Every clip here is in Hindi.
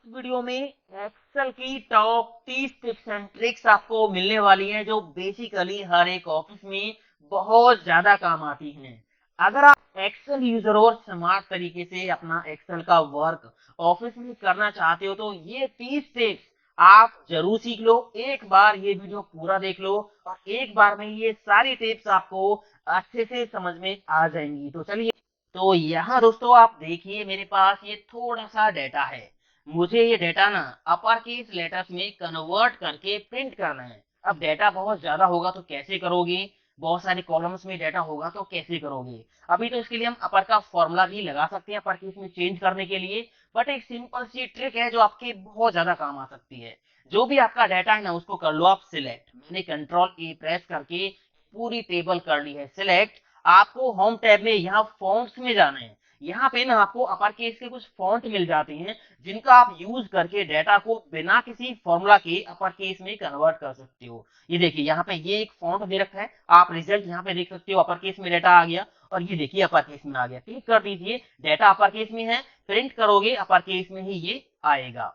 वीडियो में एक्सेल की टॉप 30 टिप्स एंड ट्रिक्स आपको मिलने वाली हैं जो बेसिकली हर एक ऑफिस में बहुत ज्यादा काम आती हैं। अगर आप एक्सेल यूजर और स्मार्ट तरीके से अपना एक्सेल का वर्क ऑफिस में करना चाहते हो तो ये 30 टिप्स आप जरूर सीख लो। एक बार ये वीडियो पूरा देख लो और एक बार में ये सारी टिप्स आपको अच्छे से समझ में आ जाएंगी। तो चलिए, तो यहाँ दोस्तों आप देखिए मेरे पास ये थोड़ा सा डेटा है। मुझे ये डेटा ना अपर केस लेटर्स में कन्वर्ट करके प्रिंट करना है। अब डेटा बहुत ज्यादा होगा तो कैसे करोगे, बहुत सारे कॉलम्स में डेटा होगा तो कैसे करोगे। अभी तो इसके लिए हम अपर का फॉर्मूला भी लगा सकते हैं अपर केस में चेंज करने के लिए, बट एक सिंपल सी ट्रिक है जो आपके बहुत ज्यादा काम आ सकती है। जो भी आपका डेटा है ना उसको कर लो आप सिलेक्ट। मैंने कंट्रोल ए प्रेस करके पूरी टेबल कर ली है सिलेक्ट। आपको होम टैब में यहाँ फॉन्ट्स में जाना है। यहाँ पे ना आपको अपर केस के कुछ फॉन्ट मिल जाते हैं जिनका आप यूज करके डेटा को बिना किसी फॉर्मूला के अपर केस में कन्वर्ट कर सकते हो। ये देखिए यहाँ पे ये एक फॉन्ट दे रखा है, आप रिजल्ट यहाँ पे देख सकते हो, अपर केस में डेटा आ गया और ये देखिए अपर केस में आ गया। क्लिक कर दीजिए, डेटा अपर केस में है, प्रिंट करोगे अपर केस में ही ये आएगा।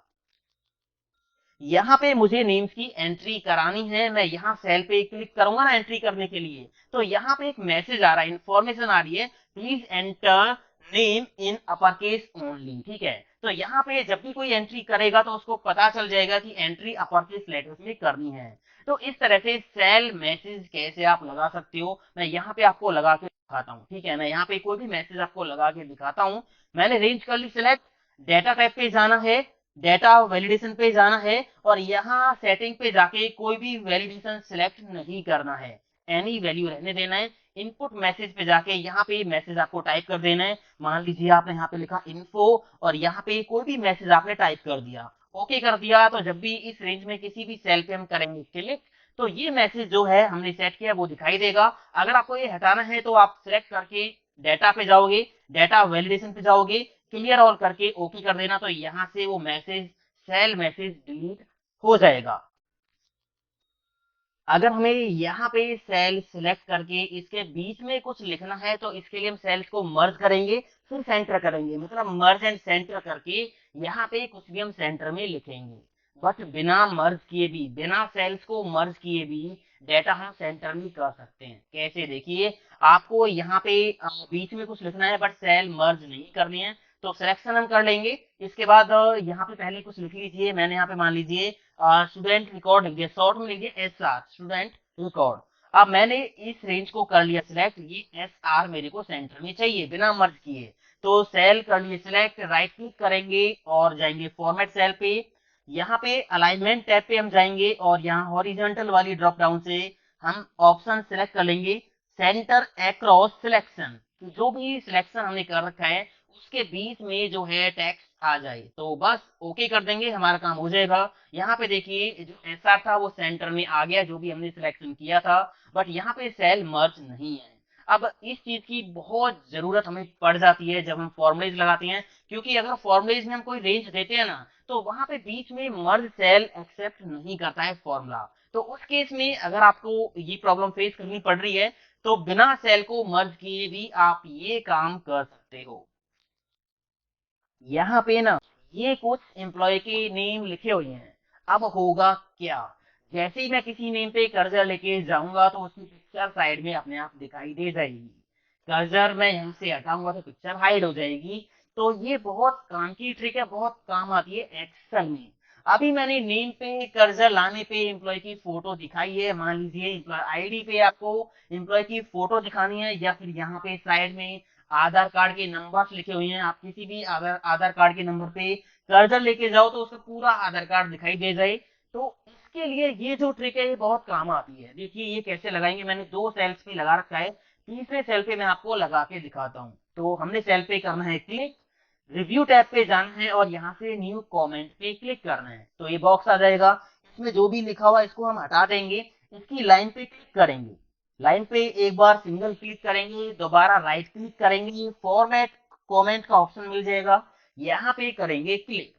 यहाँ पे मुझे नेम्स की एंट्री करानी है, मैं यहाँ सेल पे क्लिक करूंगा ना एंट्री करने के लिए, तो यहाँ पे एक मैसेज आ रहा है, इंफॉर्मेशन आ रही है, please enter name in upper case only. ठीक है, तो यहाँ पे जब भी कोई एंट्री करेगा तो उसको पता चल जाएगा कि एंट्री अपर केस लेटर्स में करनी है। तो इस तरह से सेल मैसेज कैसे आप लगा सकते हो मैं यहाँ पे आपको लगा के दिखाता हूँ। ठीक है, मैं यहाँ पे कोई भी मैसेज आपको लगा के दिखाता हूँ। मैंने रेंज कर ली सिलेक्ट, डेटा टाइप पे जाना है, डेटा वैलिडेशन पे जाना है और यहाँ सेटिंग पे जाके कोई भी वैलिडेशन सिलेक्ट नहीं करना है, एनी वैल्यू रहने देना है। इनपुट मैसेज पे जाके यहाँ पे मैसेज आपको टाइप कर देना है। मान लीजिए आपने यहाँ पे लिखा इन्फो और यहाँ पे कोई भी मैसेज आपने टाइप कर दिया, ओके कर दिया। तो जब भी इस रेंज में किसी भी सेल पे हम करेंगे क्लिक तो ये मैसेज जो है हमने सेट किया वो दिखाई देगा। अगर आपको ये हटाना है तो आप सिलेक्ट करके डेटा पे जाओगे, डेटा वैलिडेशन पे जाओगे, क्लियर ऑल करके ओके कर देना, तो यहाँ से वो मैसेज सेल मैसेज डिलीट हो जाएगा। अगर हमें यहाँ पे सेल सिलेक्ट करके इसके बीच में कुछ लिखना है तो इसके लिए हम सेल्स को मर्ज करेंगे, फिर सेंटर करेंगे, मतलब मर्ज एंड सेंटर करके यहाँ पे कुछ भी हम सेंटर में लिखेंगे। बट बिना मर्ज किए भी, बिना सेल्स को मर्ज किए भी डेटा हम सेंटर में कर सकते हैं। कैसे, देखिए आपको यहाँ पे बीच में कुछ लिखना है बट सेल मर्ज नहीं करनी है, तो सिलेक्शन हम कर लेंगे। इसके बाद यहाँ पे पहले कुछ लिख लीजिए, मैंने यहाँ पे मान लीजिए स्टूडेंट रिकॉर्ड लिख दिया, शॉर्ट में लिख दिया एस आर, स्टूडेंट रिकॉर्ड। अब मैंने इस रेंज को कर लिया सिलेक्ट, ये एस आर मेरे को सेंटर में चाहिए बिना मर्ज किए, तो सेल कर लिए सिलेक्ट, राइट क्लिक करेंगे और जाएंगे फॉर्मेट सेल पे। यहाँ पे अलाइनमेंट टैब पे हम जाएंगे और यहाँ हॉरिजॉन्टल वाली ड्रॉप डाउन से हम ऑप्शन सिलेक्ट कर लेंगे सेंटर अक्रॉस सिलेक्शन। जो भी सिलेक्शन हमने कर रखा है उसके बीच में जो है टेक्स्ट आ जाए तो बस ओके कर देंगे, हमारा काम हो जाएगा। यहाँ पे देखिए जो एसआर था वो सेंटर में आ गया जो भी हमने सिलेक्शन किया था, बट यहाँ पे सेल मर्ज नहीं है। अब इस चीज की बहुत जरूरत हमें पड़ जाती है जब हम फॉर्मुलेज लगाते हैं, क्योंकि अगर फॉर्मुलेज में हम कोई रेंज देते हैं ना तो वहां पे बीच में मर्ज सेल एक्सेप्ट नहीं करता है फॉर्मूला। तो उस केस में अगर आपको ये प्रॉब्लम फेस करनी पड़ रही है तो बिना सेल को मर्ज किए भी आप ये काम कर सकते हो। यहाँ पे ना ये कुछ एम्प्लॉय के नेम लिखे हुए हैं। अब होगा क्या, जैसे ही मैं किसी नेम पे कर्जर लेके जाऊंगा तो उसकी पिक्चर साइड में अपने आप दिखाई दे जाएगी। कर्जर मैं यहाँ से हटाऊंगा तो पिक्चर हाइड हो जाएगी। तो ये बहुत काम की ट्रिक है, बहुत काम आती है एक्सेल में। अभी मैंने नेम पे कर्जर लाने पे एम्प्लॉय की फोटो दिखाई है, मान लीजिए एम्प्लॉय आईडी पे आपको एम्प्लॉय की फोटो दिखानी है, या फिर यहाँ पे साइड में आधार कार्ड के नंबर्स लिखे हुए हैं, आप किसी भी आधार आधार कार्ड के नंबर पे कर्सर लेके जाओ तो उसका पूरा आधार कार्ड दिखाई दे जाए। तो इसके लिए ये जो ट्रिक है ये बहुत काम आती है। देखिए ये कैसे लगाएंगे, मैंने दो सेल्स पे लगा रखा है, तीसरे सेल पे मैं आपको लगा के दिखाता हूँ। तो हमने सेल पे करना है क्लिक, रिव्यू टैब पे जाना है और यहाँ से न्यू कमेंट पे क्लिक करना है, तो ये बॉक्स आ जाएगा। इसमें जो भी लिखा हुआ है इसको हम हटा देंगे, इसकी लाइन पे क्लिक करेंगे, लाइन पे एक बार सिंगल क्लिक करेंगे, दोबारा राइट क्लिक करेंगे, फॉर्मेट कमेंट का ऑप्शन मिल जाएगा, यहाँ पे करेंगे क्लिक।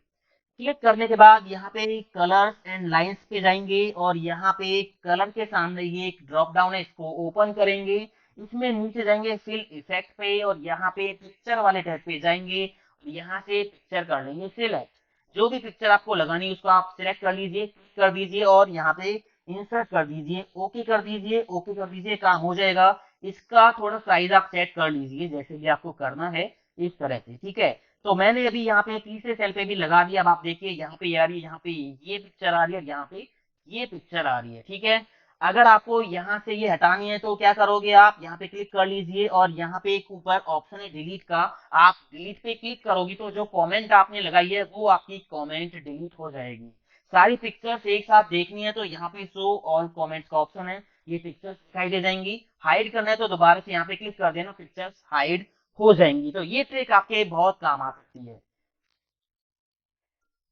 क्लिक करने के बाद यहाँ पे कलर्स एंड लाइंस पे जाएंगे और यहाँ पे कलर के सामने ये एक ड्रॉप डाउन है, इसको ओपन करेंगे। इसमें नीचे जाएंगे फिल इफेक्ट पे और यहाँ पे पिक्चर वाले टैब पे जाएंगे, यहाँ से पिक्चर कर लेंगे सिलेक्ट। जो भी पिक्चर आपको लगानी है उसको आप सिलेक्ट कर लीजिए, क्लिक कर दीजिए और यहाँ पे इंसर्ट कर दीजिए, ओके कर दीजिए, ओके कर दीजिए, काम हो जाएगा। इसका थोड़ा साइज आप सेट कर लीजिए जैसे भी आपको करना है इस तरह से, ठीक है। तो मैंने अभी यहाँ पे तीसरे सेल पे भी लगा दिया। अब आप देखिए यहाँ पे आ रही है, यहाँ पे ये पिक्चर आ रही है, यहाँ पे ये पिक्चर आ रही है, ठीक है। अगर आपको यहाँ से ये हटानी है तो क्या करोगे, आप यहाँ पे क्लिक कर लीजिए और यहाँ पे एक ऊपर ऑप्शन है डिलीट का, आप डिलीट पे क्लिक करोगी तो जो कमेंट आपने लगाई है वो आपकी कमेंट डिलीट हो जाएगी। सारी पिक्चर्स एक साथ देखनी है तो यहाँ पे शो ऑल कमेंट्स का ऑप्शन है, ये पिक्चर्स दिखाई दे जाएंगी। हाइड करना है तो दोबारा से यहाँ पे क्लिक कर देना, पिक्चर्स हाइड हो जाएंगी। तो ये ट्रिक आपके बहुत काम आ सकती है।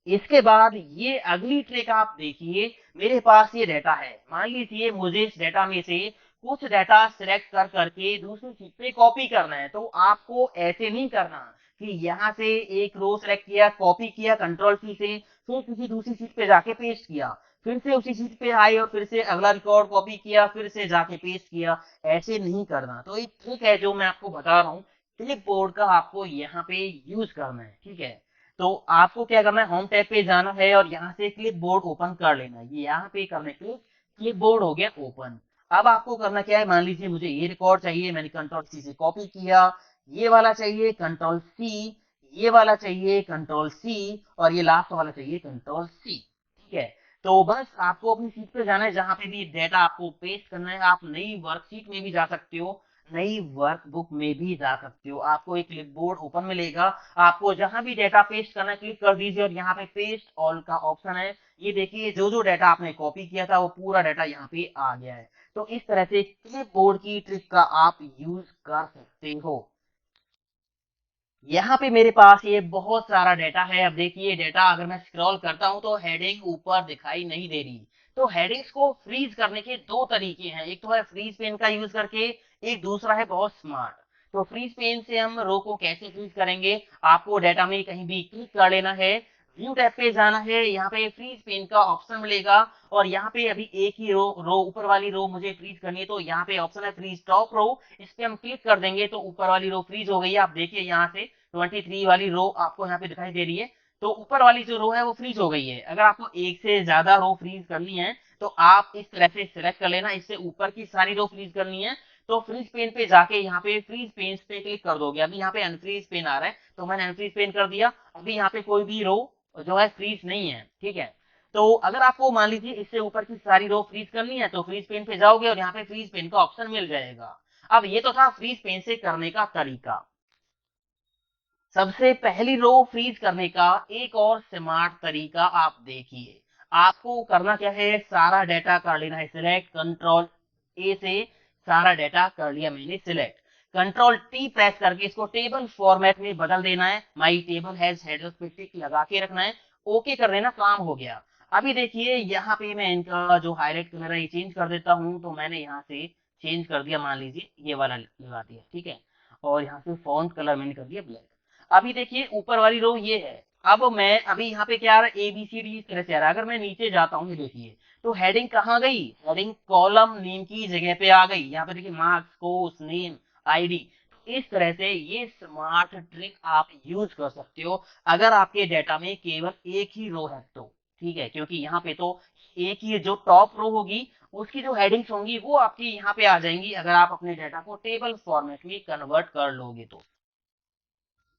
इसके बाद ये अगली ट्रिक आप देखिए, मेरे पास ये डाटा है, मान लीजिए मुझे इस डाटा में से कुछ डाटा सिलेक्ट कर करके दूसरी शीट पे कॉपी करना है। तो आपको ऐसे नहीं करना कि यहाँ से एक रो सिलेक्ट किया, कॉपी किया कंट्रोल सी से, फिर किसी दूसरी शीट पे जाके पेस्ट किया, फिर से उसी शीट पे आए और फिर से अगला रिकॉर्ड कॉपी किया, फिर से जाके पेस्ट किया। ऐसे नहीं करना। तो एक ट्रिक है जो मैं आपको बता रहा हूँ, क्लिप बोर्ड का आपको यहाँ पे यूज करना है, ठीक है। तो आपको क्या करना है, होम टैब पे जाना है और यहाँ से क्लिप बोर्ड ओपन कर लेना है। ये यहाँ पे करने के लिए क्लिप बोर्ड हो गया ओपन। अब आपको करना क्या है, मान लीजिए मुझे ये रिकॉर्ड चाहिए, मैंने कंट्रोल सी से कॉपी किया, ये वाला चाहिए कंट्रोल सी, ये वाला चाहिए कंट्रोल सी और ये लास्ट वाला चाहिए कंट्रोल सी, ठीक है। तो बस आपको अपनी सीट पे जाना है, जहां पे भी डेटा आपको पेस्ट करना है। आप नई वर्कशीट में भी जा सकते हो, नई वर्कबुक में भी जा सकते हो। आपको एक क्लिपबोर्ड ओपन मिलेगा, आपको जहां भी डेटा पेस्ट करना है क्लिक कर दीजिए और यहाँ पे पेस्ट ऑल का ऑप्शन है। ये देखिए जो जो डेटा आपने कॉपी किया था वो पूरा डेटा यहाँ पे आ गया है। तो इस तरह से क्लिपबोर्ड की ट्रिक का आप यूज कर सकते हो। यहाँ पे मेरे पास ये बहुत सारा डेटा है। अब देखिए डेटा अगर मैं स्क्रॉल करता हूँ तो हेडिंग ऊपर दिखाई नहीं दे रही। तो हेडिंग्स को फ्रीज करने के दो तरीके हैं, एक तो है फ्रीज पेन का यूज करके, एक दूसरा है बहुत स्मार्ट। तो फ्रीज पेन से हम रो को कैसे फ्रीज करेंगे, आपको डेटा में कहीं भी क्लिक कर लेना है, व्यू टैब पे जाना है, यहाँ पे फ्रीज पेन का ऑप्शन मिलेगा और यहाँ पे अभी एक ही रो ऊपर वाली रो मुझे फ्रीज करनी है, तो यहाँ पे ऑप्शन है फ्रीज टॉप रो, इस पे हम क्लिक कर देंगे तो ऊपर वाली रो फ्रीज हो गई है। आप देखिए यहाँ से 23 वाली रो आपको यहाँ पे दिखाई दे रही है, तो ऊपर वाली जो रो है वो फ्रीज हो गई है। अगर आपको एक से ज्यादा रो फ्रीज करनी है तो आप इस तरह से सिलेक्ट कर लेना, इससे ऊपर की सारी रो फ्रीज करनी है तो फ्रीज पेन पे जाके यहाँ पे फ्रीज पेन पे क्लिक कर दोगे। अभी यहाँ पे अनफ्रीज पेन आ रहा है तो मैंने अनफ्रीज पेन कर दिया। अभी यहाँ पे कोई भी रो जो है फ्रीज नहीं है, ठीक है। तो अगर आपको मान लीजिए इससे ऊपर की सारी रो फ्रीज करनी है तो फ्रीज पेन पे जाओगे और यहाँ पे फ्रीज पेन का ऑप्शन मिल जाएगा। अब ये तो था फ्रीज पेन से करने का तरीका। सबसे पहली रो फ्रीज करने का एक और स्मार्ट तरीका आप देखिए। आपको करना क्या है, सारा डेटा कर लेना है सिलेक्ट, कंट्रोल ए से सारा डेटा कर लिया मैंने सिलेक्ट, कंट्रोल टी प्रेस करके इसको टेबल फॉर्मेट में बदल देना है, माई टेबल हैज हेडर्स पे टिक लगा के रखना है, ओके कर देना, काम हो गया। अभी देखिए यहाँ पे मैं इनका जो हाईलाइट कलर है ये चेंज कर देता हूँ। तो मैंने यहाँ से चेंज कर दिया, मान लीजिए ये वाला लगा दिया, ठीक है। और यहाँ से फॉन्ट कलर मैंने कर दिया ब्लैक। अभी देखिए ऊपर वाली रो ये है। अब मैं अभी यहाँ पे क्या आ रहा है, ए बी सी डी इस तरह से आ रहा है। अगर मैं नीचे जाता हूँ, ये देखिए तो हेडिंग कहाँ गई, हेडिंग कॉलम नेम की जगह पे आ गई। यहाँ पे देखिए मार्क्स, कोर्स नेम, आईडी। इस तरह से ये स्मार्ट ट्रिक आप यूज कर सकते हो अगर आपके डेटा में केवल एक ही रो है तो, ठीक है। क्योंकि यहाँ पे तो एक ही जो टॉप रो होगी उसकी जो हेडिंग्स होंगी वो आपकी यहाँ पे आ जाएंगी अगर आप अपने डेटा को टेबल फॉर्मेट में कन्वर्ट कर लोगे तो।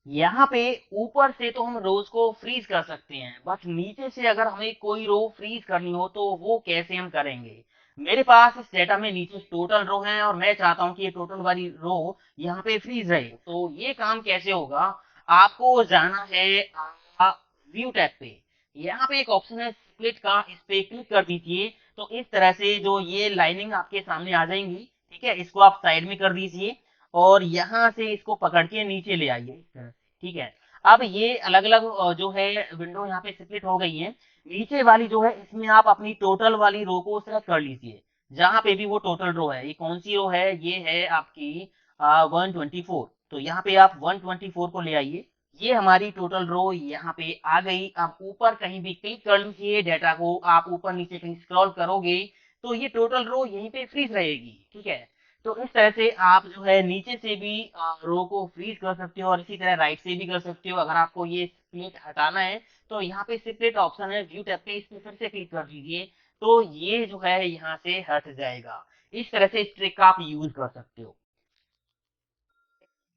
यहाँ पे ऊपर से तो हम रोज को फ्रीज कर सकते हैं, बट नीचे से अगर हमें कोई रो फ्रीज करनी हो तो वो कैसे हम करेंगे। मेरे पास इस डेटा में नीचे टोटल रो है और मैं चाहता हूं कि ये टोटल वाली रो यहाँ पे फ्रीज रहे। तो ये काम कैसे होगा, आपको जाना है व्यू टैब पे, यहाँ पे एक ऑप्शन है स्प्लिट का, इस पे क्लिक कर दीजिए। तो इस तरह से जो ये लाइनिंग आपके सामने आ जाएंगी, ठीक है। इसको आप साइड में कर दीजिए और यहाँ से इसको पकड़ के नीचे ले आइए इस तरह से, ठीक है। अब ये अलग अलग जो है विंडो यहाँ पे स्प्लिट हो गई है। नीचे वाली जो है इसमें आप अपनी टोटल वाली रो को सेलेक्ट कर लीजिए, जहां पे भी वो टोटल रो है। ये कौन सी रो है, ये है आपकी 124। तो यहाँ पे आप 124 को ले आइए, ये हमारी टोटल रो यहाँ पे आ गई। आप ऊपर कहीं भी क्लिक कर लीजिए, डेटा को आप ऊपर नीचे कहीं स्क्रॉल करोगे तो ये टोटल रो यहीं पे फ्रीज रहेगी, ठीक है। तो इस तरह से आप जो है नीचे से भी रो को फ्रीज कर सकते हो और इसी तरह राइट से भी कर सकते हो। अगर आपको ये स्प्लिट हटाना है तो यहाँ पे सेपरेट ऑप्शन है व्यू टैब पे, इस पे फिर से क्लिक कर दीजिए तो ये जो है यहाँ से हट जाएगा। इस तरह से इस ट्रिक का आप यूज कर सकते हो।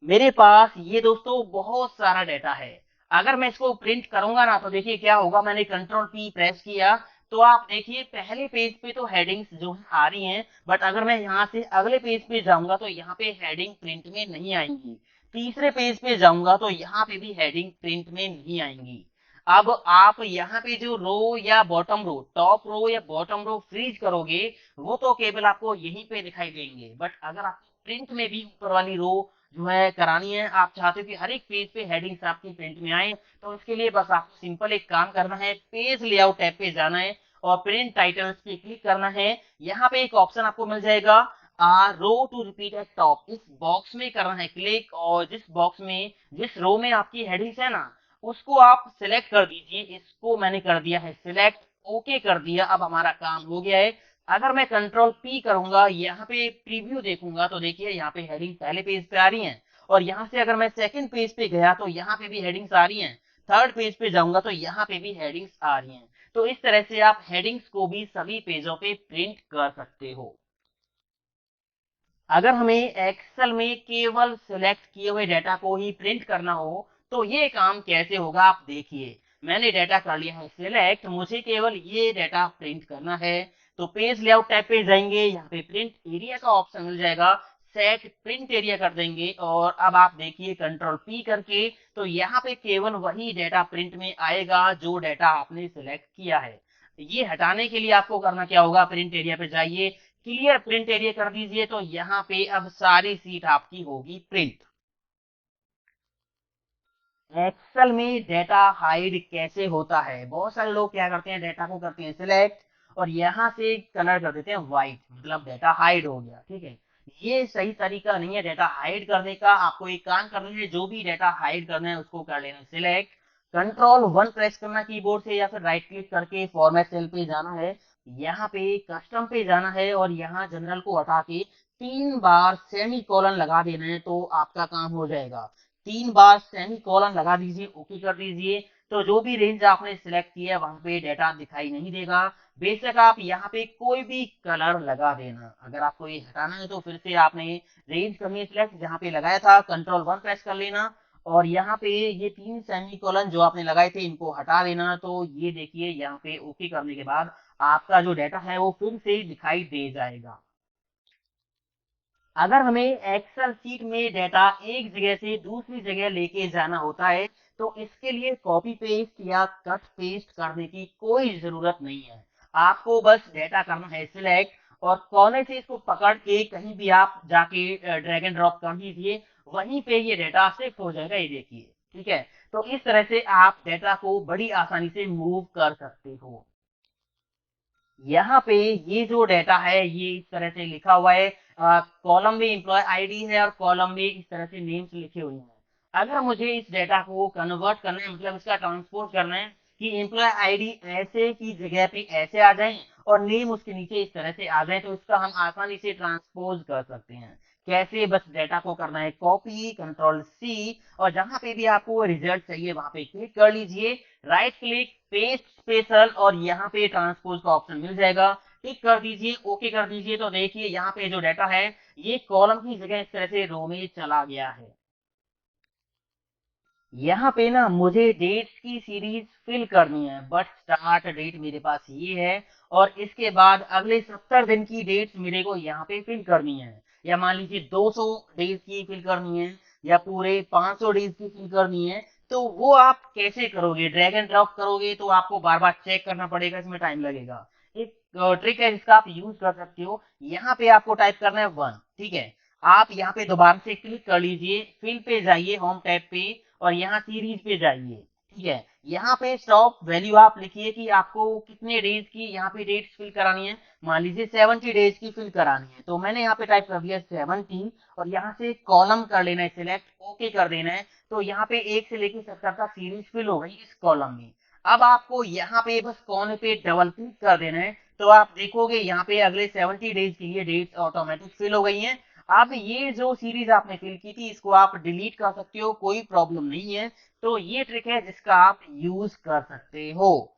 मेरे पास ये दोस्तों बहुत सारा डेटा है। अगर मैं इसको प्रिंट करूंगा ना तो देखिए क्या होगा, मैंने कंट्रोल पी प्रेस किया तो आप देखिए पहले पेज पे तो हेडिंग्स जो है आ रही हैं, बट अगर मैं यहाँ से अगले पेज पे जाऊंगा तो यहाँ पे हेडिंग प्रिंट में नहीं आएंगी। तीसरे पेज पे जाऊंगा तो यहाँ पे भी हेडिंग प्रिंट में नहीं आएंगी। अब आप यहाँ पे जो रो या बॉटम रो, टॉप रो या बॉटम रो फ्रीज करोगे वो तो केवल आपको यहीं पे दिखाई देंगे, बट अगर आप प्रिंट में भी ऊपर वाली रो जो है करानी है, आप चाहते हो कि हर एक पेज पे हेडिंग्स आपकी प्रिंट में आए, तो इसके लिए बस आपको सिंपल एक काम करना है, पेज लेआउट टैब पे जाना है और प्रिंट टाइटल्स पे क्लिक करना है। यहाँ पे एक ऑप्शन आपको मिल जाएगा रो टू रिपीट एट टॉप, इस बॉक्स में करना है क्लिक, और जिस बॉक्स में जिस रो में आपकी हेडिंग्स है ना उसको आप सिलेक्ट कर दीजिए। इसको मैंने कर दिया है सिलेक्ट, ओके कर दिया, अब हमारा काम हो गया है। अगर मैं कंट्रोल पी करूंगा यहाँ पे प्रीव्यू देखूंगा तो देखिए यहाँ पे हेडिंग पहले पेज पे आ रही हैं, और यहाँ से अगर मैं सेकंड पेज पे गया तो यहाँ पे भी हेडिंग्स आ रही हैं, थर्ड पेज पे जाऊंगा तो यहाँ पे भी हेडिंग्स आ रही हैं। तो इस तरह से आप हेडिंग्स को भी सभी पेजों पे प्रिंट कर सकते हो। अगर हमें एक्सेल में केवल सिलेक्ट किए हुए डाटा को ही प्रिंट करना हो तो ये काम कैसे होगा आप देखिए। मैंने डाटा कर लिया है सिलेक्ट, मुझे केवल ये डाटा प्रिंट करना है। तो पेज लेआउट टैब पे जाएंगे, यहाँ पे प्रिंट एरिया का ऑप्शन मिल जाएगा, सेट प्रिंट एरिया कर देंगे, और अब आप देखिए कंट्रोल पी करके तो यहाँ पे केवल वही डाटा प्रिंट में आएगा जो डाटा आपने सिलेक्ट किया है। ये हटाने के लिए आपको करना क्या होगा, प्रिंट एरिया पे जाइए, क्लियर प्रिंट एरिया कर दीजिए, तो यहाँ पे अब सारी सीट आपकी होगी प्रिंट। एक्सेल में डेटा हाइड कैसे होता है, बहुत सारे लोग क्या करते हैं, डेटा को करते हैं सिलेक्ट और यहाँ से कलर कर देते हैं व्हाइट, मतलब डेटा हाइड हो गया। ठीक है, ये सही तरीका नहीं है डेटा हाइड करने का। आपको एक काम करना है, जो भी डेटा हाइड करना है उसको कर लेना सिलेक्ट, कंट्रोल वन प्रेस करना कीबोर्ड से या फिर राइट क्लिक करके फॉर्मेट सेल पे जाना है, यहाँ पे कस्टम पे जाना है और यहाँ जनरल को हटा के 3 बार सेमी कॉलन लगा देना है, तो आपका काम हो जाएगा। 3 बार सेमी कॉलन लगा दीजिए, ओके कर दीजिए, तो जो भी रेंज आपने सिलेक्ट किया है वहां पे डेटा दिखाई नहीं देगा। बेशक आप यहाँ पे कोई भी कलर लगा देना। अगर आपको ये हटाना है तो फिर से आपने रेंज करनी है सिलेक्ट, जहाँ पे लगाया था कंट्रोल वन प्रेस कर लेना, और यहाँ पे ये 3 सेमी कॉलन जो आपने लगाए थे इनको हटा देना। तो ये देखिए यहाँ पे ओके करने के बाद आपका जो डेटा है वो फिर से दिखाई दे जाएगा। अगर हमें एक्सेल शीट में डेटा एक जगह से दूसरी जगह लेके जाना होता है तो इसके लिए कॉपी पेस्ट या कट पेस्ट करने की कोई जरूरत नहीं है। आपको बस डेटा करना है सिलेक्ट और कोने से इसको पकड़ के कहीं भी आप जाके ड्रैग एंड ड्रॉप कर दीजिए, वहीं पे ये डेटा शिफ्ट हो जाएगा, ये देखिए। ठीक है, तो इस तरह से आप डेटा को बड़ी आसानी से मूव कर सकते हो। यहाँ पे ये जो डेटा है ये इस तरह से लिखा हुआ है, कॉलम में एम्प्लॉय आईडी है और कॉलम में इस तरह से नेम्स लिखे हुए हैं। अगर मुझे इस डेटा को कन्वर्ट करना है, मतलब इसका ट्रांसपोर्ट करना है कि एम्प्लॉय आईडी ऐसे की जगह पे ऐसे आ जाए और नेम उसके नीचे इस तरह से आ जाए, तो इसका हम आसानी से ट्रांसपोज कर सकते हैं। कैसे, बस डेटा को करना है कॉपी, कंट्रोल सी, और जहां पे भी आपको रिजल्ट चाहिए वहां पे क्लिक कर लीजिए, राइट क्लिक पेस्ट स्पेशल, और यहाँ पे ट्रांसपोज का ऑप्शन मिल जाएगा, टिक कर दीजिए, ओके कर दीजिए, तो देखिए यहाँ पे जो डाटा है ये कॉलम की जगह इस तरह से रो में चला गया है। यहाँ पे ना मुझे डेट्स की सीरीज फिल करनी है, बट स्टार्ट डेट मेरे पास ये है और इसके बाद अगले 70 दिन की डेट्स मेरे को यहाँ पे फिल करनी है, या मान लीजिए 200 डेज की फिल करनी है या पूरे 500 डेज की फिल करनी है। तो वो आप कैसे करोगे, ड्रैग एंड ड्रॉप करोगे तो आपको बार बार चेक करना पड़ेगा, इसमें टाइम लगेगा। एक ट्रिक है जिसका आप यूज कर सकते हो, यहाँ पे आपको टाइप करना है 1। ठीक है, आप यहाँ पे दोबारा से क्लिक कर लीजिए, फिल पे जाइए होम टैब पे और यहाँ सीरीज पे जाइए। ठीक है, यहाँ पे स्टॉप वैल्यू आप लिखिए कि आपको कितने डेज की यहाँ पे डेट्स फिल करानी है। मान लीजिए 70 डेज की फिल करानी है, तो मैंने यहाँ पे टाइप कर दिया 70 और यहाँ से कॉलम कर लेना है सिलेक्ट, ओके कर देना है, तो यहाँ पे 1 से लेकर 70 तक सीरीज फिल हो गई इस कॉलम में। अब आपको यहाँ पे बस कोने पे डबल क्लिक कर देना है, तो आप देखोगे यहाँ पे अगले 70 डेज के लिए डेट्स ऑटोमेटिक फिल हो गई हैं। अब ये जो सीरीज आपने फिल की थी इसको आप डिलीट कर सकते हो, कोई प्रॉब्लम नहीं है। तो ये ट्रिक है जिसका आप यूज कर सकते हो।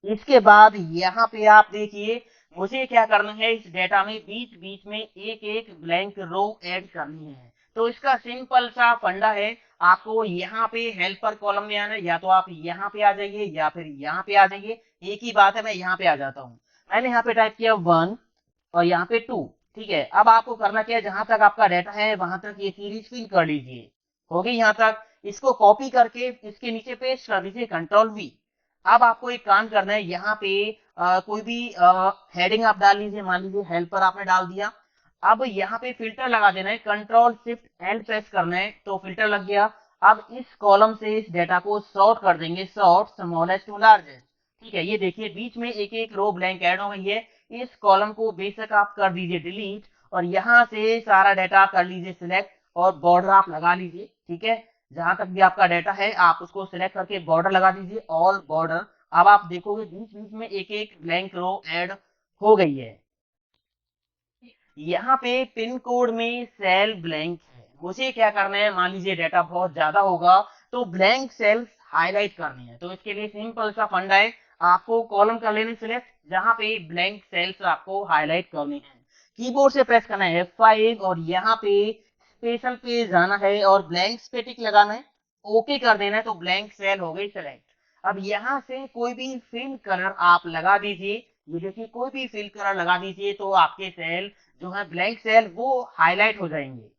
इसके बाद यहाँ पे आप देखिए मुझे क्या करना है, इस डेटा में बीच बीच में एक एक ब्लैंक रो ऐड करनी है। तो इसका सिंपल सा फंडा है, आपको यहाँ पे हेल्पर कॉलम में आना है, या तो आप यहाँ पे आ जाइए या फिर यहाँ पे आ जाइए, एक ही बात है। मैं यहाँ पे आ जाता हूँ, मैंने यहाँ पे टाइप किया 1 और यहाँ पे 2। ठीक है, अब आपको करना क्या है, जहां तक आपका डेटा है वहां तक ये सीरीज फिल कर लीजिए। हो गई यहाँ तक, इसको कॉपी करके इसके नीचे पेस्ट कर दीजिए, कंट्रोल V। अब आपको एक काम करना है, यहाँ पे कोई भी हेडिंग आप डाल लीजिए, मान लीजिए हेल्पर आपने डाल दिया। अब यहाँ पे फिल्टर लगा देना है, Ctrl+Shift+L प्रेस करना है तो फिल्टर लग गया। अब इस कॉलम से इस डेटा को सॉर्ट कर देंगे, सॉर्ट स्मॉलेस्ट टू लार्जेस्ट। ठीक है, ये देखिए बीच में एक एक रो ब्लैंक ऐड हो गई है। इस कॉलम को बेशक आप कर दीजिए डिलीट, और यहाँ से सारा डाटा कर लीजिए सिलेक्ट, और बॉर्डर आप लगा लीजिए। ठीक है, जहां तक भी आपका डाटा है आप उसको सिलेक्ट करके बॉर्डर लगा दीजिए, ऑल बॉर्डर। अब आप देखोगे बीच बीच में एक एक ब्लैंक रो ऐड हो गई है। यहाँ पे पिन कोड में सेल ब्लैंक है, मुझे क्या करना है, मान लीजिए डाटा बहुत ज्यादा होगा तो ब्लैंक सेल्स हाईलाइट करनी है। तो इसके लिए सिंपल सा फंडा है, आपको कॉलम कर लेने सिलेक्ट, जहां पे ब्लैंक सेल्स आपको हाईलाइट करनी है। कीबोर्ड से प्रेस करना है F5 और यहाँ पे स्पेशल पे जाना है और ब्लैंक स्पेटिक लगाना है, ओके कर देना है तो ब्लैंक सेल हो गई सेलेक्ट। अब यहाँ से कोई भी फिल कलर आप लगा दीजिए, ये देखिए कोई भी फिल कलर लगा दीजिए तो आपके सेल जो है ब्लैंक सेल वो हाईलाइट हो जाएंगे।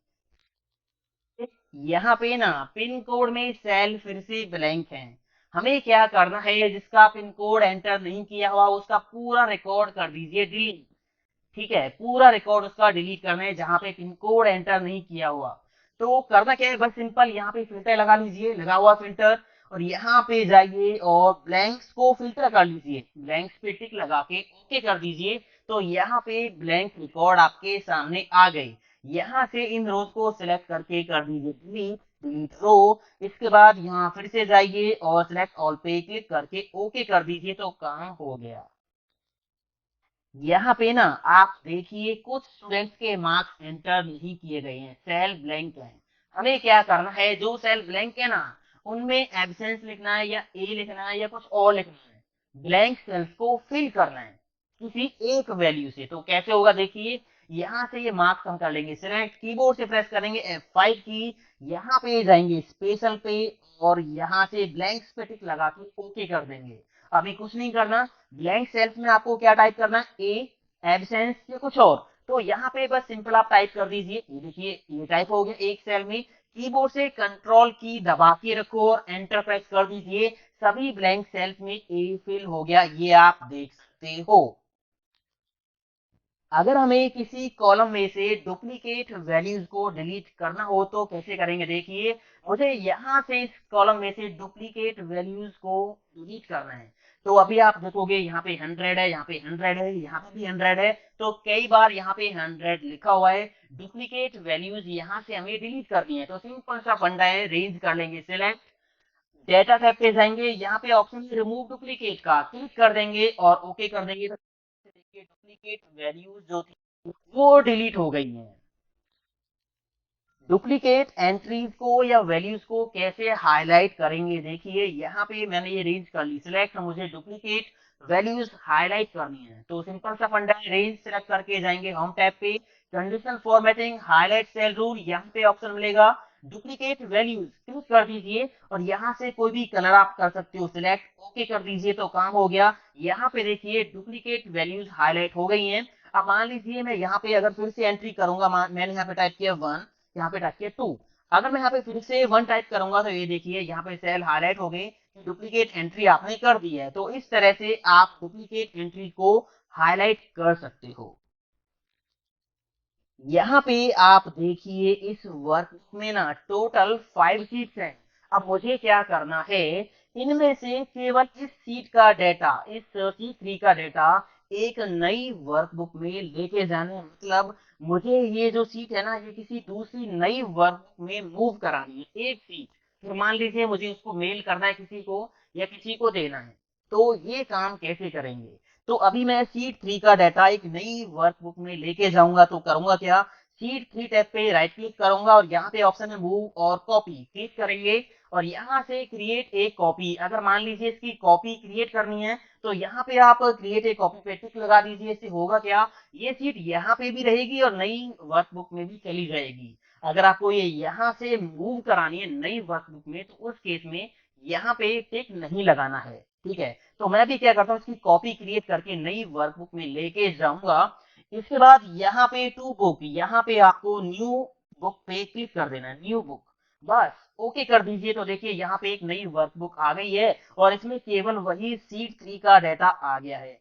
यहाँ पे ना पिन कोड में सेल फिर से ब्लैंक है, हमें क्या करना है, जिसका पिन कोड एंटर नहीं किया हुआ उसका पूरा रिकॉर्ड कर दीजिए डिलीट। ठीक है, पूरा रिकॉर्ड उसका डिलीट करना है जहां पे पिन कोड एंटर नहीं किया हुआ। तो करना क्या है, बस सिंपल यहाँ पे फिल्टर लगा लीजिए, लगा हुआ फिल्टर, और यहाँ पे जाइए और ब्लैंक्स को फिल्टर कर लीजिए, ब्लैंक्स पे टिक लगा के ओके कर दीजिए। तो यहाँ पे ब्लैंक रिकॉर्ड आपके सामने आ गई। यहाँ से इन रोज को सिलेक्ट करके कर दीजिए डिलीट, डिलीट रो। इसके बाद यहाँ फिर से जाइए और सिलेक्ट ऑल पे क्लिक करके ओके कर दीजिए तो काम हो गया। यहाँ पे ना आप देखिए कुछ स्टूडेंट्स के मार्क्स एंटर नहीं किए गए हैं, सेल ब्लैंक है। हमें क्या करना है, जो सेल ब्लैंक है ना उनमें एब्सेंस लिखना है या ए लिखना है या कुछ और लिखना है, ब्लैंक सेल्स को फिल करना है किसी एक वैल्यू से। तो कैसे होगा देखिए, यहाँ से ये मार्क्स हम कर लेंगे सिलेक्ट, कीबोर्ड से प्रेस करेंगे F5 की, यहाँ पे जाएंगे स्पेशल पे और यहाँ से ब्लैंक पे टिक लगा के ओके कर देंगे। अभी कुछ नहीं करना, ब्लैंक सेल्स में आपको क्या टाइप करना है, ए, एब्सेंस या कुछ और। तो यहाँ पे बस सिंपल आप टाइप कर दीजिए, ये देखिए ये टाइप हो गया एक सेल में। कीबोर्ड से कंट्रोल की दबा के रखो और एंटर प्रेस कर दीजिए, सभी ब्लैंक सेल्स में ए फिल हो गया, ये आप देख सकते हो। अगर हमें किसी कॉलम में से डुप्लीकेट वैल्यूज को डिलीट करना हो तो कैसे करेंगे देखिए, मुझे यहाँ से इस कॉलम में से डुप्लीकेट वैल्यूज को डिलीट करना है। तो अभी आप देखोगे यहाँ पे 100 है, यहाँ पे 100 है, यहाँ पे भी 100 है, तो कई बार यहाँ पे 100 लिखा हुआ है। डुप्लीकेट वैल्यूज यहाँ से हमें डिलीट करनी है, तो सिंपल सा फंडा है, रेंज कर लेंगे सिलेक्ट, डेटा टैब पे जाएंगे, यहाँ पे ऑप्शन रिमूव डुप्लीकेट का क्लिक कर देंगे और ओके कर देंगे। तो देखिए डुप्लीकेट वैल्यूज जो थी वो डिलीट हो गई हैं। डुप्लीकेट एंट्रीज को या वैल्यूज को कैसे हाईलाइट करेंगे देखिए, यहाँ पे मैंने ये रेंज कर ली सिलेक्ट, मुझे डुप्लीकेट वैल्यूज हाईलाइट करनी है तो सिंपल सा फंडा है, रेंज सिलेक्ट करके जाएंगे होम टैब पे, conditional formatting highlight cell rule, यहाँ पे ऑप्शन मिलेगा डुप्लीकेट वैल्यूज, क्लिक कर दीजिए और यहाँ से कोई भी कलर आप कर सकते हो सिलेक्ट, ओके कर दीजिए तो काम हो गया। यहाँ पे देखिए डुप्लीकेट वैल्यूज हाईलाइट हो गई हैं। अब मान लीजिए मैं यहाँ पे अगर फिर से एंट्री करूंगा, मैंने यहाँ पे टाइप किया 1, यहाँ पे टाइप किया 2, अगर मैं यहाँ पे फिर से 1 टाइप करूंगा तो ये देखिए यहाँ पे सेल हाईलाइट हो गई, डुप्लीकेट एंट्री आपने कर दी है। तो इस तरह से आप डुप्लीकेट एंट्री को हाईलाइट कर सकते हो। यहाँ पे आप देखिए इस वर्क में ना टोटल 5 शीट्स हैं। अब मुझे क्या करना है, इनमें से केवल इस शीट का डेटा, इस C3 का डेटा एक नई वर्कबुक में लेके जाना है। मतलब मुझे ये जो सीट है ना ये किसी दूसरी नई वर्कबुक में मूव करानी है, एक सीट। तो मान लीजिए मुझे उसको मेल करना है किसी को या किसी को देना है, तो ये काम कैसे करेंगे, तो अभी मैं शीट 3 का डाटा एक नई वर्कबुक में लेके जाऊंगा, तो करूंगा क्या, शीट 3 टैब पे राइट क्लिक करूंगा और यहाँ पे ऑप्शन है मूव और कॉपी, क्लिक करेंगे और यहाँ से क्रिएट ए कॉपी। अगर मान लीजिए इसकी कॉपी क्रिएट करनी है तो यहाँ पे आप क्रिएट ए कॉपी पे टिक लगा दीजिए। इससे होगा क्या, ये शीट यहाँ पे भी रहेगी और नई वर्कबुक में भी चली जाएगी। अगर आपको ये यहाँ से मूव करानी है नई वर्कबुक में तो उस केस में यहाँ पे टिक नहीं लगाना है, ठीक है। तो मैं भी क्या करता हूँ, इसकी कॉपी क्रिएट करके नई वर्कबुक में लेके जाऊंगा। इसके बाद यहाँ पे टू बुक, यहाँ पे आपको न्यू बुक पे क्लिक कर देना है, न्यू बुक, बस ओके कर दीजिए। तो देखिए यहाँ पे एक नई वर्कबुक आ गई है और इसमें केवल वही शीट 3 का डाटा आ गया है।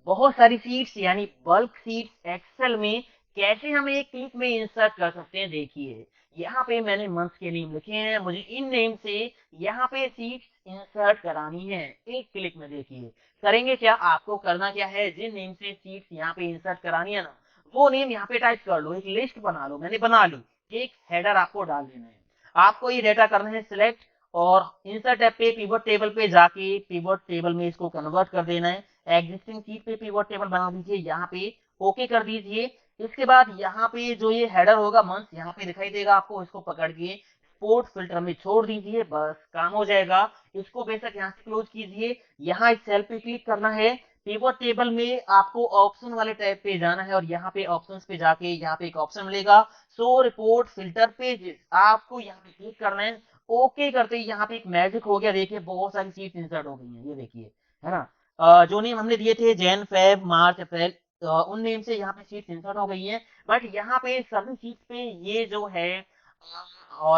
बहुत सारी सीट्स यानी बल्क सीट्स एक्सेल में कैसे हम एक क्लिक में इंसर्ट कर सकते हैं, देखिए यहाँ पे मैंने मंथ्स के नेम लिखे हैं, मुझे इन नेम से यहाँ पे सीट्स इंसर्ट करानी है एक क्लिक में। देखिए करेंगे क्या, आपको करना क्या है, जिन नेम से सीट्स यहाँ पे इंसर्ट करानी है ना, वो नेम यहाँ पे टाइप कर लो, एक लिस्ट बना लो, मैंने बना ली। एक हेडर आपको डाल देना है, आपको ये डेटा करना है सिलेक्ट और इंसर्ट टैब पे पिवट टेबल पे जाके पिवट टेबल में इसको कन्वर्ट कर देना है। एग्जिस्टिंग शीट पे पिवट टेबल बना दीजिए, यहाँ पे ओके कर दीजिए। इसके बाद यहाँ पे जो ये हेडर होगा मंथ यहाँ पे दिखाई देगा आपको, इसको पकड़ के एक्सपोर्ट फिल्टर में छोड़ दीजिए, बस काम हो जाएगा। इसको बेशक यहाँ से क्लोज कीजिए, यहाँ इस सेल पे क्लिक करना है। पिवट टेबल में आपको ऑप्शन वाले टैब पे जाना है और यहाँ पे ऑप्शंस पे जाके यहाँ पे एक ऑप्शन मिलेगा शो रिपोर्ट फिल्टर पेजेस, आपको यहाँ पे क्लिक करना है। ओके करते ही यहाँ पे एक मैजिक हो गया, देखिए बहुत सारी सीट्स इंसर्ट हो गई हैं, ये देखिए, है ना। जो नेम हमने दिए थे जैन फेब मार्च अप्रैल, उन नेम से यहाँ पे सीट्स इंसर्ट हो गई हैं। बट यहाँ पे सभी सीट्स पे ये जो है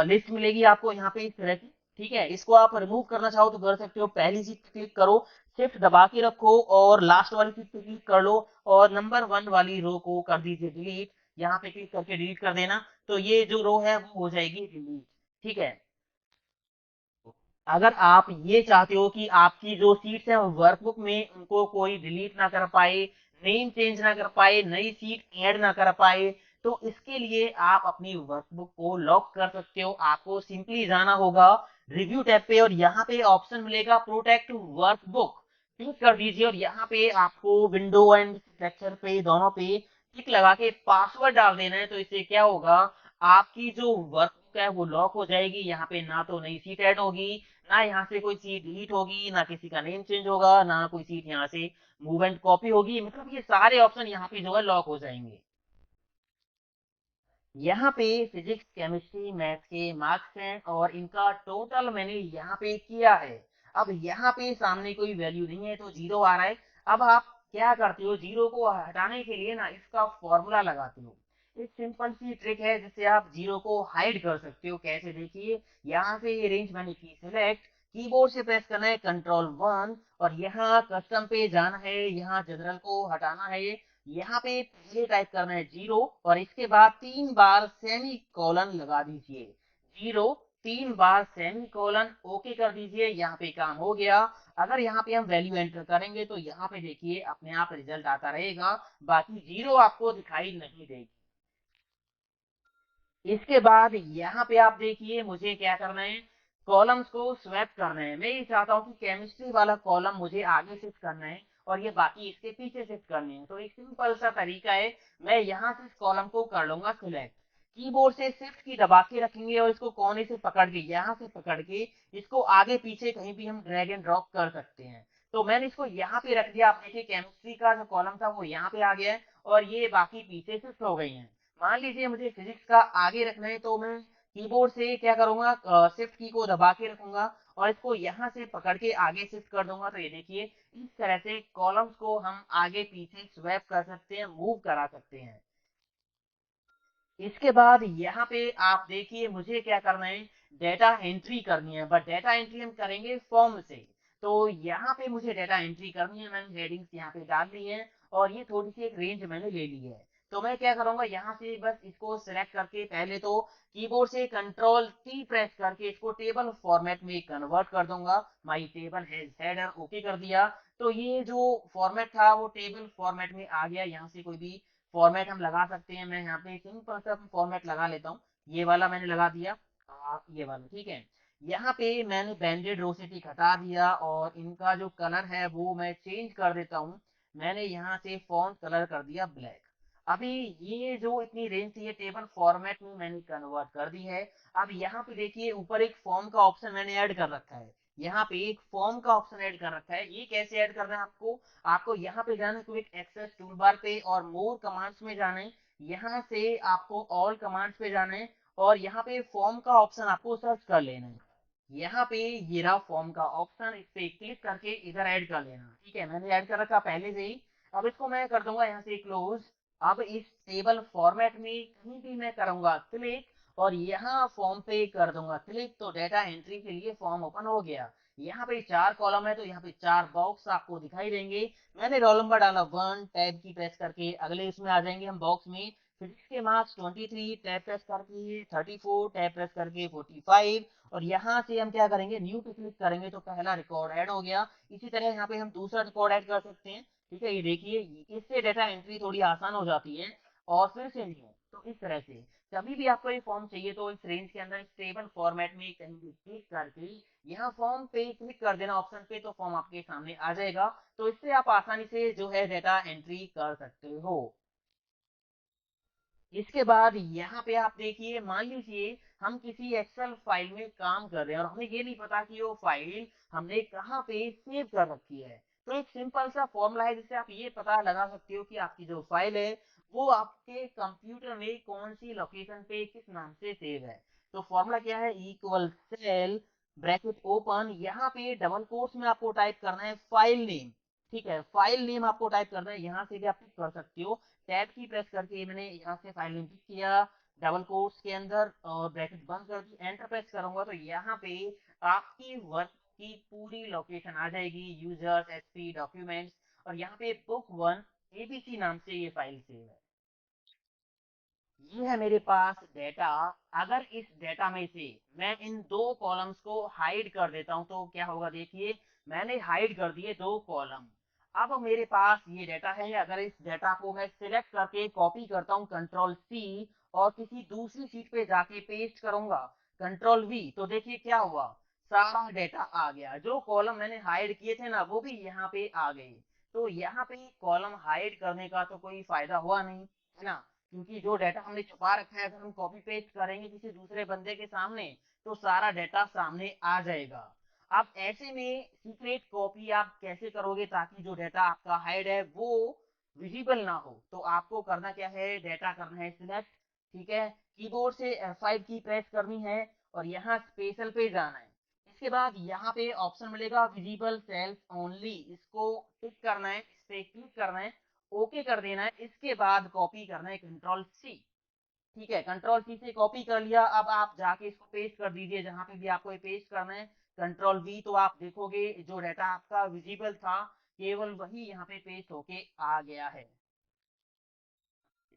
लिस्ट मिलेगी आपको यहाँ पे इस तरह की, ठीक है। इसको आप रिमूव करना चाहो तो कर सकते हो, पहली सीट पे क्लिक करो, शिफ्ट दबा के रखो और लास्ट वाली सीट पे क्लिक कर लो और नंबर 1 वाली रो को कर दीजिए डिलीट, यहाँ पे क्लिक करके डिलीट कर देना, तो ये जो रो है वो हो जाएगी डिलीट, ठीक है। अगर आप ये चाहते हो कि आपकी जो सीट्स हैं वर्कबुक में उनको कोई डिलीट ना कर पाए, नेम चेंज ना कर पाए, नई सीट ऐड ना कर पाए, तो इसके लिए आप अपनी वर्कबुक को लॉक कर सकते हो। आपको सिंपली जाना होगा रिव्यू टैब पे और यहाँ पे ऑप्शन मिलेगा प्रोटेक्ट वर्कबुक, क्लिक कर दीजिए और यहाँ पे आपको विंडो एंड स्ट्रक्चर पे दोनों पे क्लिक लगा के पासवर्ड डाल देना है। तो इससे क्या होगा, आपकी जो वर्कबुक है वो लॉक हो जाएगी, यहाँ पे ना तो नई सीट ऐड होगी, ना यहाँ से कोई सीट डिलीट होगी, ना किसी का नेम चेंज होगा, ना कोई सीट यहाँ से मूव एंड कॉपी होगी, मतलब ये सारे ऑप्शन यहाँ पे जो है लॉक हो जाएंगे। यहाँ पे फिजिक्स केमिस्ट्री मैथ्स के मार्क्स हैं और इनका टोटल मैंने यहाँ पे किया है। अब यहाँ पे सामने कोई वैल्यू नहीं है तो जीरो आ रहा है। अब आप क्या करते हो, जीरो को हटाने के लिए ना इसका फॉर्मूला लगाते हो। एक सिंपल सी ट्रिक है जिससे आप जीरो को हाइड कर सकते हो, कैसे देखिए, यहाँ से ये रेंज मैंने की सिलेक्ट, कीबोर्ड से प्रेस करना है Ctrl+1 और यहाँ कस्टम पे जाना है, यहाँ जनरल को हटाना है, यहाँ पे पहले टाइप करना है जीरो और इसके बाद 3 बार सेमी कॉलन लगा दीजिए, जीरो 3 बार सेमी कॉलन, ओके कर दीजिए, यहाँ पे काम हो गया। अगर यहाँ पे हम वैल्यू एंटर करेंगे तो यहाँ पे देखिए अपने आप रिजल्ट आता रहेगा, बाकी जीरो आपको दिखाई नहीं देगी। इसके बाद यहाँ पे आप देखिए मुझे क्या करना है, कॉलम्स को स्वैप करना है। मैं ये चाहता हूँ कि केमिस्ट्री वाला कॉलम मुझे आगे शिफ्ट करना है और ये बाकी इसके पीछे शिफ्ट करने हैं। तो एक सिंपल सा तरीका है, मैं यहाँ से इस कॉलम को कर लूंगा सिलेक्ट, कीबोर्ड से शिफ्ट की दबा के रखेंगे और इसको कोने से पकड़ के यहाँ से पकड़ के इसको आगे पीछे कहीं भी हम ड्रैग एंड ड्रॉप कर सकते हैं। तो मैंने इसको यहाँ पे रख दिया, आप देखिए केमिस्ट्री का जो कॉलम था वो यहाँ पे आ गया है और ये बाकी पीछे शिफ्ट हो गई हैं। मान लीजिए मुझे फिजिक्स का आगे रखना है तो मैं कीबोर्ड से क्या करूंगा, शिफ्ट की को दबा के रखूंगा और इसको यहाँ से पकड़ के आगे शिफ्ट कर दूंगा। तो ये देखिए इस तरह से कॉलम्स को हम आगे पीछे स्वैप कर सकते हैं, मूव करा सकते हैं। इसके बाद यहाँ पे आप देखिए मुझे क्या करना है, डेटा एंट्री करनी है, बट डेटा एंट्री हम करेंगे फॉर्म से। तो यहाँ पे मुझे डेटा एंट्री करनी है, मैंने हेडिंग्स यहाँ पे डाल दी है और ये थोड़ी सी एक रेंज मैंने ले ली है। तो मैं क्या करूंगा, यहाँ से बस इसको सिलेक्ट करके पहले तो कीबोर्ड से Ctrl+T प्रेस करके इसको टेबल फॉर्मेट में कन्वर्ट कर दूंगा, माई टेबल हैज हेडर, ओके कर दिया। तो ये जो फॉर्मेट था वो टेबल फॉर्मेट में आ गया, यहाँ से कोई भी फॉर्मेट हम लगा सकते हैं। मैं यहाँ पे सिंपल सा फॉर्मेट लगा लेता हूँ, ये वाला मैंने लगा दिया, ये वाला, ठीक है। यहाँ पे मैंने बैंडेड रोसेटी हटा दिया और इनका जो कलर है वो मैं चेंज कर देता हूँ। मैंने यहाँ से फॉन्ट कलर कर दिया ब्लैक। अभी ये जो इतनी रेंज थी ये टेबल फॉर्मेट में मैंने कन्वर्ट कर दी है। अब यहाँ पे देखिए ऊपर एक फॉर्म का ऑप्शन मैंने ऐड कर रखा है। यहाँ पे एक फॉर्म का ऑप्शन ऐड कर रखा है। ये कैसे ऐड करना है आपको? आपको यहाँ पे जाना है क्विक एक्सेस टूल बार पे और मोर कमांड्स में जाना है। यहाँ से आपको ऑल कमांड्स पे जाना है और यहाँ पे फॉर्म का ऑप्शन आपको सर्च कर लेना है। यहाँ पे ये रहा फॉर्म का ऑप्शन, इस पे क्लिक करके इधर ऐड कर लेना। ठीक है, मैंने ऐड कर रखा पहले से ही। अब इसको मैं कर दूंगा यहाँ से क्लोज। अब इस टेबल फॉर्मेट में कहीं भी मैं करूंगा क्लिक और यहाँ फॉर्म पे कर दूंगा क्लिक तो डेटा एंट्री के लिए फॉर्म ओपन हो गया। यहाँ पे 4 कॉलम है तो यहाँ पे 4 बॉक्स आपको दिखाई देंगे। मैंने रोल नंबर डाला 1, टैब की प्रेस करके अगले इसमें आ जाएंगे हम बॉक्स में। फिजिक्स के मार्क्स 23, टैब प्रेस करके 34, टैब प्रेस करके 45 और यहाँ से हम क्या करेंगे न्यू पे क्लिक करेंगे तो पहला रिकॉर्ड ऐड हो गया। इसी तरह यहाँ पे हम दूसरा रिकॉर्ड ऐड कर सकते हैं। ठीक है, ये देखिए इससे डेटा एंट्री थोड़ी आसान हो जाती है। और फिर से न्यू, तो इस तरह से कभी भी आपको ये फॉर्म चाहिए तो इस रेंज के अंदर स्टेबल फॉर्मेट में कहीं भी क्लिक करके यहाँ फॉर्म पे क्लिक कर देना ऑप्शन पे तो फॉर्म आपके सामने आ जाएगा। तो इससे आप आसानी से जो है डेटा एंट्री कर सकते हो। इसके बाद यहाँ पे आप देखिए, मान लीजिए हम किसी एक्सेल फाइल में काम कर रहे हैं और हमें ये नहीं पता कि वो फाइल हमने कहाँ पे सेव कर रखी है। तो एक सिंपल सा फॉर्मूला है जिससे आप ये पता लगा सकते हो कि आपकी जो फाइल है वो आपके कंप्यूटर में कौन सी लोकेशन पे किस नाम से सेव है। तो फॉर्मूला क्या है? इक्वल सेल ब्रैकेट ओपन, यहाँ पे डबल कोट्स में आपको टाइप करना है फाइल नेम। ठीक है, फाइल नेम आपको टाइप करना है, यहाँ से भी आप कर सकते हो। टैब की प्रेस करके मैंने यहाँ से फाइल नेम पिक किया डबल कोट्स के अंदर और ब्रैकेट बंद कर दी, एंटर प्रेस करूंगा तो यहाँ पे आपकी वर्क की पूरी लोकेशन आ जाएगी, यूजर्स, एचपी, डॉक्यूमेंट्स और यहाँ पे बुक 1 एबीसी नाम से ये फाइल सेव है। ये है मेरे पास डेटा। अगर इस डेटा में से मैं इन दो कॉलम्स को हाइड कर देता हूं तो क्या होगा? देखिए मैंने हाइड कर दिए दो कॉलम। अब मेरे पास ये डेटा है। अगर इस डेटा को मैं सिलेक्ट करके कॉपी करता हूं कंट्रोल सी और किसी दूसरी शीट पे जाके पेस्ट करूंगा कंट्रोल वी तो देखिए क्या हुआ, सारा डेटा आ गया। जो कॉलम मैंने हाइड किए थे ना वो भी यहाँ पे आ गए। तो यहाँ पे कॉलम हाइड करने का तो कोई फायदा हुआ नहीं, है ना? क्योंकि जो डेटा हमने छुपा रखा है अगर हम कॉपी पेस्ट करेंगे किसी दूसरे बंदे के सामने तो सारा डेटा सामने आ जाएगा। अब ऐसे में सीक्रेट कॉपी आप कैसे करोगे ताकि जो डेटा आपका हाइड है वो विजिबल ना हो? तो आपको करना क्या है, डेटा करना है सिलेक्ट। ठीक है, कीबोर्ड से F5 की प्रेस करनी है और यहाँ स्पेशल पे जाना है। इसके बाद यहाँ पे ऑप्शन मिलेगा विजिबल सेल्स ओनली, इसको टिक करना है, इस पे क्लिक करना है, ओके कर देना है। इसके बाद कॉपी करना है कंट्रोल सी। ठीक है, कंट्रोल सी से कॉपी कर लिया। अब आप जाके इसको पेस्ट कर दीजिए जहां पे भी आपको ये पेस्ट करना है कंट्रोल वी। तो आप देखोगे जो डेटा आपका विजिबल था केवल वही यहाँ पे पेस्ट होके आ गया है।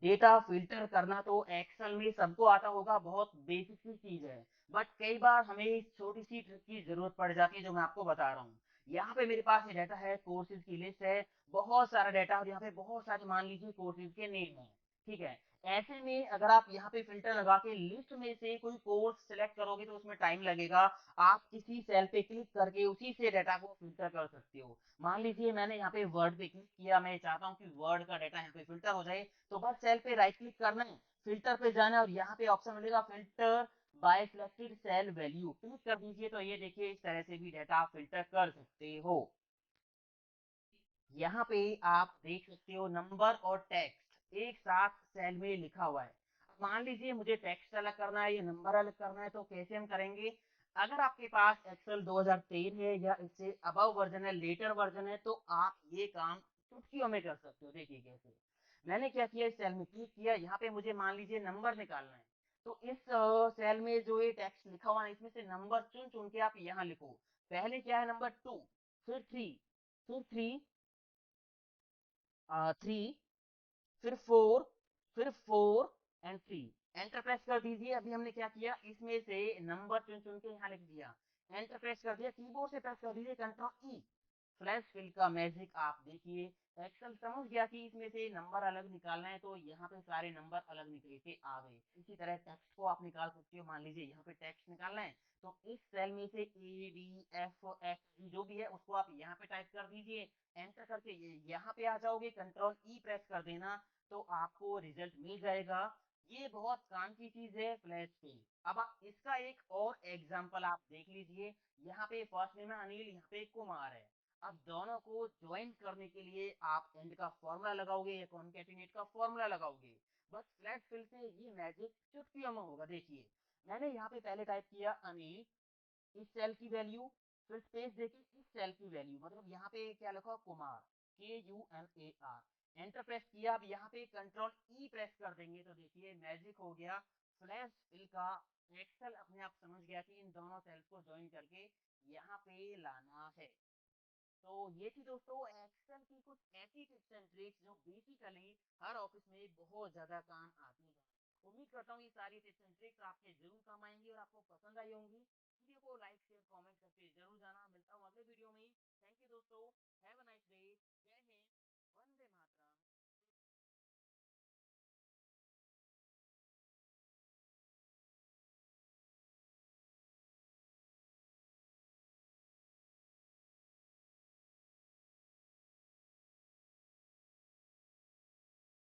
डेटा फिल्टर करना तो एक्सेल में सबको आता होगा, बहुत बेसिक सी चीज है। बट कई बार हमें इस छोटी सी ट्रिक की जरूरत पड़ जाती है जो मैं आपको बता रहा हूँ। यहाँ पे मेरे पास ये डाटा है, कोर्सेज की लिस्ट है, बहुत सारा डाटा और यहाँ पे बहुत सारे मान लीजिए कोर्सेज के नेम है। ठीक है, ऐसे में अगर आप यहाँ पे फिल्टर लगा के लिस्ट में से कोई कोर्स सिलेक्ट करोगे तो उसमें टाइम लगेगा। आप किसी सेल पे क्लिक करके उसी से डाटा को फिल्टर कर सकते हो। मान लीजिए मैंने यहाँ पे वर्ड पे क्लिक किया, मैं चाहता हूँ कि वर्ड का डाटा यहाँ पे फिल्टर हो जाए तो बस सेल पे राइट क्लिक करना है, फिल्टर पे जाना है और यहाँ पे ऑप्शन मिलेगा filter by selected cell value, click कर दीजिए तो ये देखिए इस तरह से भी डाटा आप फिल्टर कर सकते हो। यहाँ पे आप देख सकते हो नंबर और टेक्स्ट एक साथ सेल में लिखा हुआ है। मान लीजिए मुझे टेक्स्ट अलग करना है या नंबर अलग करना है तो कैसे हम करेंगे? अगर आपके पास एक्सेल 2013 है या इससे अबव वर्जन है, लेटर वर्जन है तो आप ये काम चुटकियों में कर सकते हो। देखिए कैसे, मैंने क्या किया, इस सेल में क्लिक किया, यहाँ पे मुझे मान लीजिए नंबर निकालना है तो इस सेल में जो ये टेक्स्ट लिखा हुआ है इसमें से नंबर चुन चुन के आप यहाँ लिखो। पहले क्या है, नंबर 2, फिर 3, फिर 3, 3, फिर 4, फिर 4 एंड 3। एंटर प्रेस कर दीजिए। अभी हमने क्या किया, इसमें से नंबर चुन चुन के यहाँ लिख दिया, एंटर प्रेस कर दिया। कीबोर्ड से प्रेस कर दीजिए कंट्रोल ई, फ्लैश फिल का मैजिक आप देखिए। एक्सेल समझ गया कि इसमें से नंबर अलग निकालना है, तो यहाँ पे सारे नंबर अलग निकल के आ गए। इसी तरह टेक्स्ट को आप निकाल सकते हो। मान लीजिए यहाँ पे टेक्स्ट निकालना है, तो इस सेल में से ए डी एफ एक्स जो भी है उसको आप यहाँ पे टाइप कर दीजिए। एंटर करके ये यहाँ पे आ जाओगे, कंट्रोल ई प्रेस कर देना, तो आपको रिजल्ट मिल जाएगा। ये बहुत काम की चीज है फ्लैश फिल। अब इसका एक और एग्जाम्पल आप देख लीजिए। यहाँ पे फर्स्ट नेम है अनिल, यहाँ पे कुमार है। अब दोनों को ज्वाइन करने के लिए आप एंड का फॉर्मूला लगाओगे या कॉन्केटिनेट का फॉर्मूला लगाओगे। बस फ्लैश फिल से ये मैजिक चुटकियों में होगा। देखिए मैंने यहाँ पे पहले टाइप किया अनिल, इस सेल की वैल्यू, फिर स्पेस देके इस सेल की वैल्यू, मतलब यहाँ पे क्या लिखा कुमार, KUMAR। एंटर प्रेस किया। अब यहाँ पे कंट्रोल ई प्रेस कर देंगे तो देखिए मैजिक हो गया फ्लैश फिल का। एक्सेल अपने आप समझ गया कि इन दोनों सेल्स को ज्वाइन करके यहाँ पे लाना है। तो ये थी दोस्तों एक्सेल की कुछ ऐसी टिप्स एंड ट्रिक्स जो बेसिकली हर ऑफिस में बहुत ज्यादा काम आती हैं। उम्मीद करता हूँ ये सारी टिप्स एंड ट्रिक्स आपके जरूर काम आएंगी और आपको पसंद आई होंगी। वीडियो को लाइक शेयर कमेंट करके जरूर जाना। मिलता हूँ अगले वीडियो में। थैंक यू दोस्तों, हैव अ नाइस डे। जय हिंद।